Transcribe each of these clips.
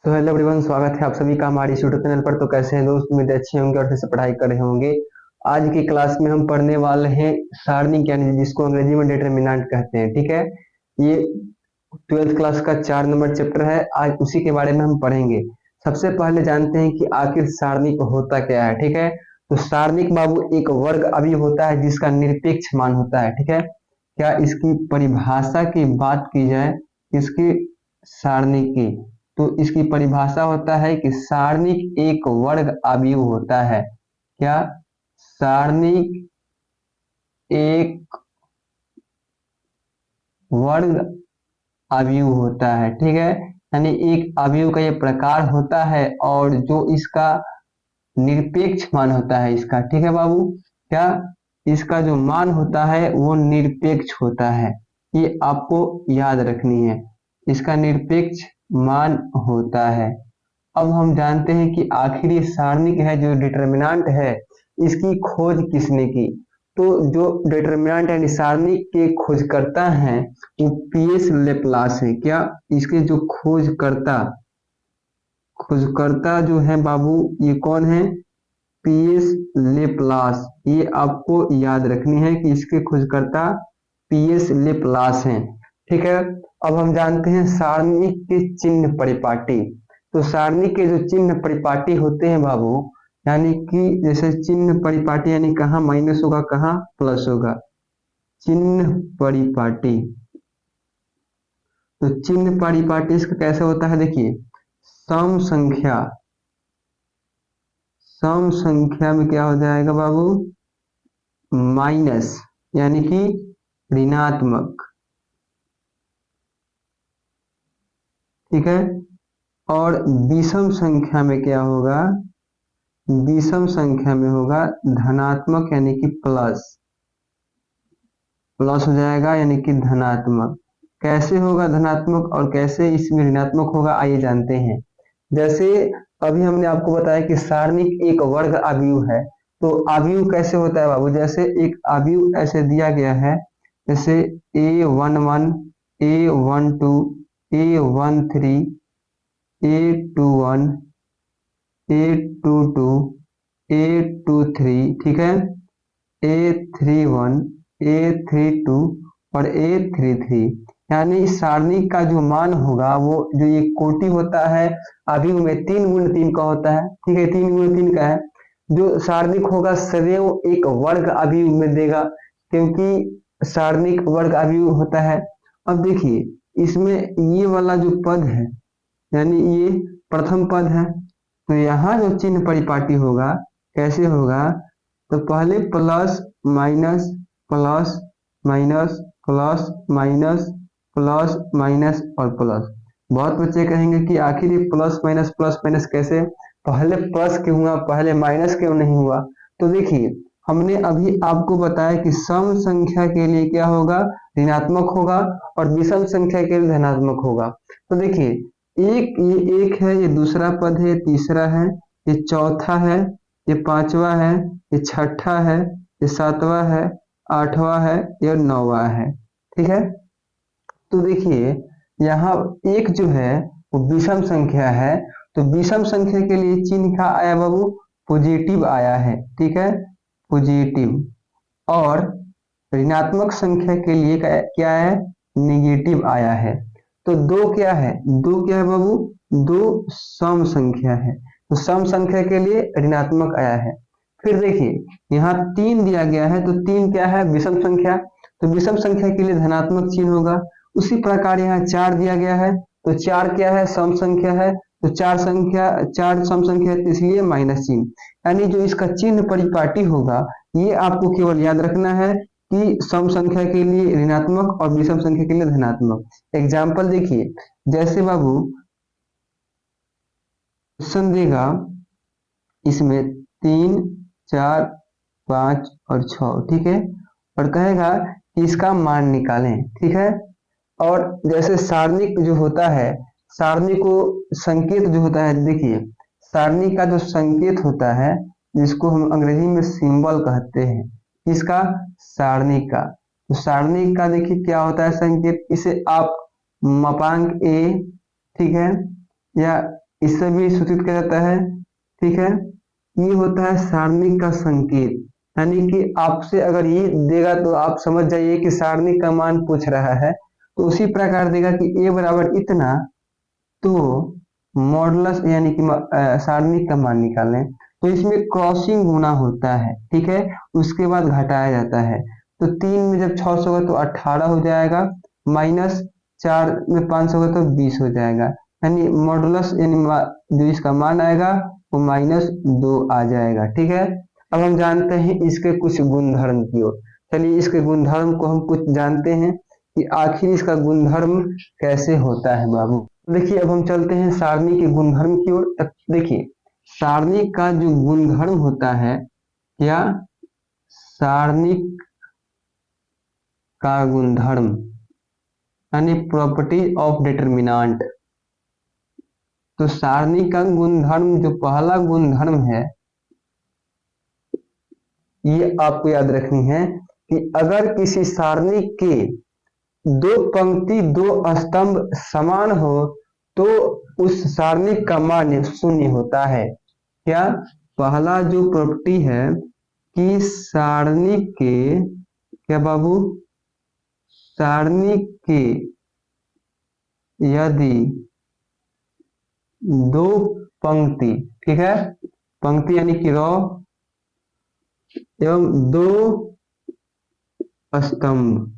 तो hello everyone, स्वागत है आप सभी का हमारे इस यूट्यूब चैनल पर। तो कैसे हैं दोस्त? उम्मीद है अच्छे होंगे और फिर से पढ़ाई कर रहे होंगे। आज की क्लास में हम पढ़ने वाले हैं सारणिक, यानी जिसको अंग्रेजी में डिटरमिनेंट कहते हैं। ठीक है, ये 12th क्लास का 4 नंबर चैप्टर है। आज उसी के बारे में हम पढ़ेंगे। सबसे पहले जानते हैं कि आखिर सारणिक होता क्या है। ठीक है, तो सारणिक बाबू एक वर्ग अवयव होता है जिसका निरपेक्ष मान होता है। ठीक है, क्या इसकी परिभाषा की बात की जाए, इसकी सारणिक की, तो इसकी परिभाषा होता है कि सारणिक एक वर्ग अवयव होता है। क्या? सारणिक एक वर्ग अवयव होता है। ठीक है, यानी एक अवयव का ये प्रकार होता है और जो इसका निरपेक्ष मान होता है इसका। ठीक है बाबू, क्या इसका जो मान होता है वो निरपेक्ष होता है। ये आपको याद रखनी है, इसका निरपेक्ष मान होता है। अब हम जानते हैं कि आखिर ये सारणिक है जो डिटरमिनेंट है, इसकी खोज किसने की? तो जो डिटरमिनेंट यानी सारणिक के खोजकर्ता हैं वो पीएस लेप्लास है। क्या? इसके जो खोजकर्ता खोजकर्ता जो है बाबू, ये कौन है? PS Laplace. ये आपको याद रखनी है कि इसके खोजकर्ता पीएस लेप्लास हैं। ठीक है, अब हम जानते हैं सारणिक के चिन्ह परिपाटी। तो सारणिक के जो चिन्ह परिपाटी होते हैं बाबू, यानी कि जैसे चिन्ह परिपाटी यानी कहाँ माइनस होगा कहाँ प्लस होगा, चिन्ह परिपाटी। तो चिन्ह परिपाटी इसका कैसे होता है? देखिए, सम संख्या, सम संख्या में क्या हो जाएगा बाबू? माइनस, यानी कि ऋणात्मक। ठीक है, और विषम संख्या में क्या होगा? विषम संख्या में होगा धनात्मक, यानी कि प्लस। प्लस हो जाएगा यानी कि धनात्मक। कैसे होगा धनात्मक और कैसे इसमें ऋणात्मक होगा, आइए जानते हैं। जैसे अभी हमने आपको बताया कि सारणिक एक वर्ग अवयव है, तो अवयव कैसे होता है बाबू? जैसे एक अवयव ऐसे दिया गया है, जैसे A11, A12, A13, A21, A22, A23। ठीक है, A31, A32 और A33। यानी इस सारणी का जो मान होगा वो जो ये कोटि होता है अवयव में 3 गुण 3 का होता है। ठीक है, 3 गुण 3 का है। जो सारणिक होगा सदैव एक वर्ग अवयव में देगा, क्योंकि सारणिक वर्ग अवयव होता है। अब देखिए इसमें ये वाला जो पद है, यानी ये प्रथम पद है, तो यहाँ जो चिन्ह परिपाटी होगा कैसे होगा? तो पहले plus minus plus minus plus minus plus minus और प्लस। बहुत बच्चे कहेंगे कि आखिर ये प्लस माइनस कैसे? पहले प्लस क्यों हुआ, पहले माइनस क्यों नहीं हुआ? तो देखिए, हमने अभी आपको बताया कि सम संख्या के लिए क्या होगा? ऋणात्मक होगा, और विषम संख्या के लिए धनात्मक होगा। तो देखिए, ये एक है, ये दूसरा पद है, ये तीसरा है, ये चौथा है, ये पांचवा है, ये छठा है, ये सातवां है, आठवां है, ये नौवां है। ठीक है, तो देखिए यहाँ एक जो है वो विषम संख्या है, तो विषम संख्या के लिए चिन्ह क्या आया बाबू? पॉजिटिव आया है। ठीक है, पॉजिटिव। और ऋणात्मक संख्या के लिए क्या है? निगेटिव आया है। तो दो क्या है? दो क्या है बाबू? दो सम संख्या है, तो सम संख्या के लिए ऋणात्मक आया है। फिर देखिए यहाँ 3 दिया गया है, तो 3 क्या है? विषम संख्या, तो विषम संख्या के लिए धनात्मक चिन्ह होगा। उसी प्रकार यहाँ 4 दिया गया है, तो 4 क्या है? सम संख्या है, तो 4 सम संख्या है, तो इसलिए माइनस चिन्ह। यानी जो इसका चिन्ह परिपाटी होगा ये आपको केवल याद रखना है कि सम संख्या के लिए ऋणात्मक और विषम संख्या के लिए धनात्मक। एग्जाम्पल देखिए, जैसे बाबू क्वेश्चन देगा, इसमें 3, 4, 5 और 6। ठीक है, और कहेगा कि इसका मान निकालें। ठीक है, और जैसे सारणिक जो होता है, सारणी को संकेत जो होता है, देखिए सारणी का जो संकेत होता है जिसको हम अंग्रेजी में सिंबल कहते हैं, इसका सारणी का, तो सारणी का देखिए क्या होता है संकेत, इसे आप मापांक ए, ठीक है, या इससे भी सूचित किया जाता है। ठीक है, ये होता है सारणी का संकेत, यानी कि आपसे अगर ये देगा तो आप समझ जाइए कि सारणी का मान पूछ रहा है। तो उसी प्रकार देगा कि a बराबर इतना, तो मॉडुलस यानी कि सारणी का मान निकालें। तो इसमें क्रॉसिंग गुना होता है, ठीक है, उसके बाद घटाया जाता है। तो 3 में जब 6 से होगा तो 18 हो जाएगा, माइनस 4 में 5 होगा तो 20 हो जाएगा, यानी मॉडुलस यानी जो इसका मान आएगा वो -2 आ जाएगा। ठीक है, अब हम जानते हैं इसके कुछ गुणधर्म की ओर। चलिए इसके गुणधर्म को हम कुछ जानते हैं कि आखिर इसका गुणधर्म कैसे होता है बाबू। देखिए अब हम चलते हैं सारणी के गुणधर्म की ओर। देखिए सारणी का जो गुणधर्म होता है, क्या सारणी का गुणधर्म यानी प्रॉपर्टी ऑफ डिटरमिनेंट। तो सारणी का गुणधर्म जो पहला गुणधर्म है ये आपको याद रखनी है कि अगर किसी सारणी के दो पंक्ति दो स्तंभ समान हो तो उस सारणी का मान शून्य होता है। क्या पहला जो प्रॉपर्टी है कि सारणी के, क्या बाबू, सारणी के यदि दो पंक्ति, ठीक है, पंक्ति यानी कि रो एवं दो स्तंभ,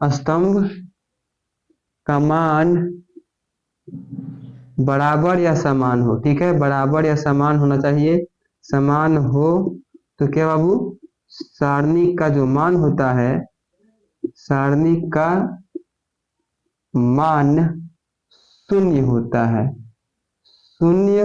स्तंभ का मान बराबर या समान हो, ठीक है, बराबर या समान होना चाहिए, समान हो तो क्या बाबू, सारणी का जो मान होता है, सारणी का मान शून्य होता है, शून्य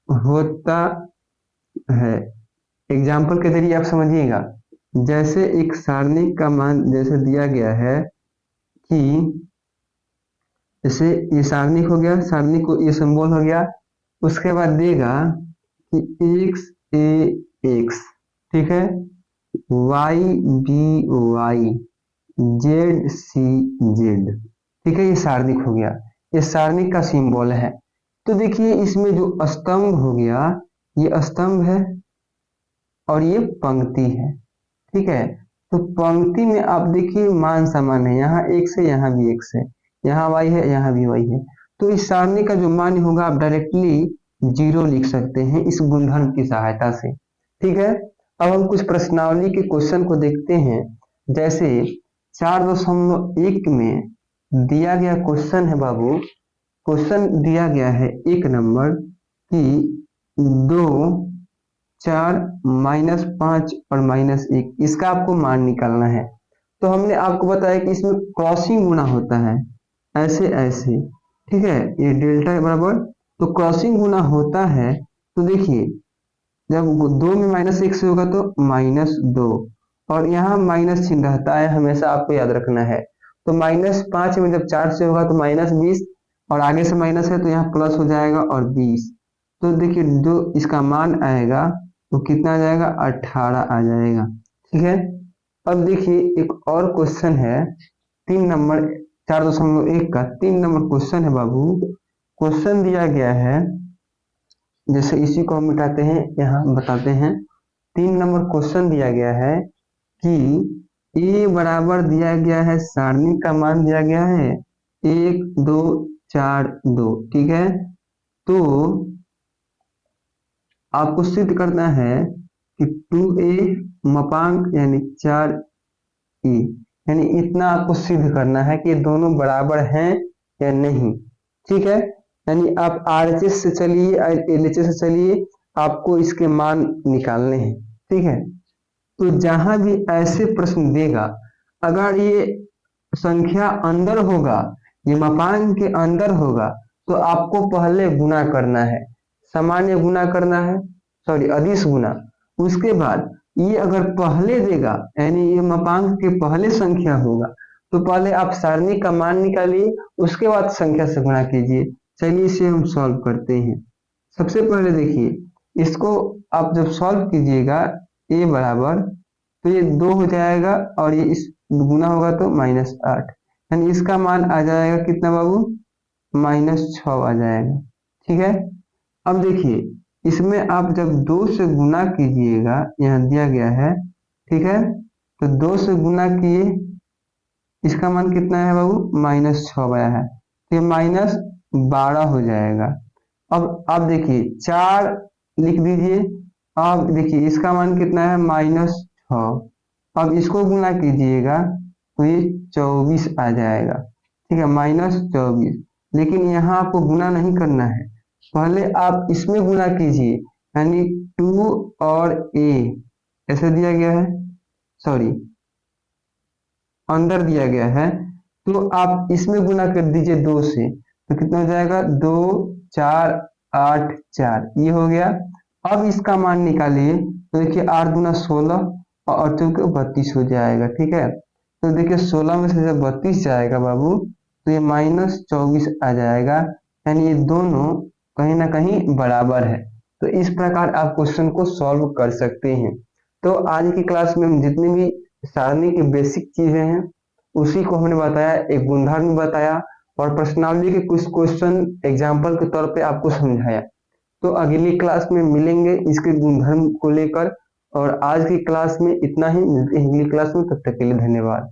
होता है। एग्जाम्पल के जरिए आप समझिएगा, जैसे एक सारणी का मान जैसे दिया गया है कि जैसे ये सारणी हो गया, सारणी को ये सिंबल हो गया, उसके बाद देगा कि x a x, ठीक है, y b y z c z, ठीक है, ये सारणी हो गया, ये सारणी का सिंबल है। तो देखिए इसमें जो स्तंभ हो गया, ये स्तंभ है और ये पंक्ति है, ठीक है। तो पंक्ति में आप देखिए मान समान है, यहाँ x है, यहाँ भी x है, यहाँ y है, यहाँ भी y है। तो इस सारणी का जो मान होगा आप डायरेक्टली 0 लिख सकते हैं इस गुणधर्म की सहायता से। ठीक है, अब हम कुछ प्रश्नावली के क्वेश्चन को देखते हैं। जैसे 4.1 में दिया गया क्वेश्चन है बाबू, क्वेश्चन दिया गया है 1 नंबर कि 2 4 -5 और -1, इसका आपको मान निकालना है। तो हमने आपको बताया कि इसमें क्रॉसिंग गुना होता है, ऐसे ऐसे, ठीक है, ये डेल्टा बराबर, तो क्रॉसिंग गुना होता है। तो देखिए जब 2 में -1 से होगा तो -2, और यहाँ माइनस चिन्ह रहता है, हमेशा आपको याद रखना है। तो -5 में जब 4 से होगा तो -20, और आगे से माइनस है तो यहाँ प्लस हो जाएगा और 20। तो देखिए जो इसका मान आएगा वो कितना आ जाएगा, 18 आ जाएगा। ठीक है, अब देखिए एक और क्वेश्चन है 3 नंबर 4.1 का 3 नंबर क्वेश्चन है बाबू। क्वेश्चन दिया गया है, जैसे इसी को हम मिटाते हैं, यहाँ बताते हैं। 3 नंबर क्वेश्चन दिया गया है कि a बराबर दिया गया है, सारणी का मान दिया गया है 1 2 4 2, ठीक है। तो आपको सिद्ध करना है कि 2a मापांक यानी 4e, यानी इतना आपको सिद्ध करना है कि ये दोनों बराबर हैं या नहीं। ठीक है, यानी आप RHS से चलिए, LHS से चलिए, आपको इसके मान निकालने हैं। ठीक है, तो जहां भी ऐसे प्रश्न देगा, अगर ये संख्या अंदर होगा, ये मापांक के अंदर होगा, तो आपको पहले गुना करना है, सामान्य गुना करना है, सॉरी अदिश गुना। उसके बाद ये अगर पहले देगा, यानी ये मापांक के पहले संख्या होगा, तो पहले आप सारणी का मान निकालिए, उसके बाद संख्या से गुणा कीजिए। चलिए इसे हम सॉल्व करते हैं। सबसे पहले देखिए इसको आप जब सॉल्व कीजिएगा, a बराबर, तो ये 2 हो जाएगा और ये इस गुना होगा तो -8, यानी इसका मान आ जाएगा कितना बाबू, -6 आ जाएगा। ठीक है, अब देखिए इसमें आप जब 2 से गुना कीजिएगा, यहाँ दिया गया है, ठीक है, तो 2 से गुना किए, इसका मान कितना है बाबू, -6 आया है, तो ये -12 हो जाएगा। अब आप देखिए 4 लिख दीजिए। अब देखिए इसका मान कितना है, -6। अब इसको गुना कीजिएगा तो ये 24 आ जाएगा। ठीक है, -24। लेकिन यहाँ आपको गुना नहीं करना है, पहले आप इसमें गुना कीजिए, यानी 2 और a ऐसे दिया गया है, सॉरी अंदर दिया गया है, तो आप इसमें गुना कर दीजिए 2 से, तो कितना हो जाएगा, 2 4 8 4, ये हो गया। अब इसका मान निकालिए, तो देखिए 8 दूना 16 और 4 32 हो जाएगा। ठीक है, तो देखिए 16 में से जब 32 जाएगा बाबू, तो ये -24 आ जाएगा, यानी ये दोनों कहीं ना कहीं बराबर है। तो इस प्रकार आप क्वेश्चन को सॉल्व कर सकते हैं। तो आज की क्लास में हम जितनी भी सारणी की बेसिक चीजें हैं उसी को हमने बताया, एक गुणधर्म बताया और प्रश्नावली के कुछ क्वेश्चन एग्जाम्पल के तौर पे आपको समझाया। तो अगली क्लास में मिलेंगे इसके गुणधर्म को लेकर, और आज की क्लास में इतना ही, मिलते हैं अगली क्लास में, तब तक के लिए धन्यवाद।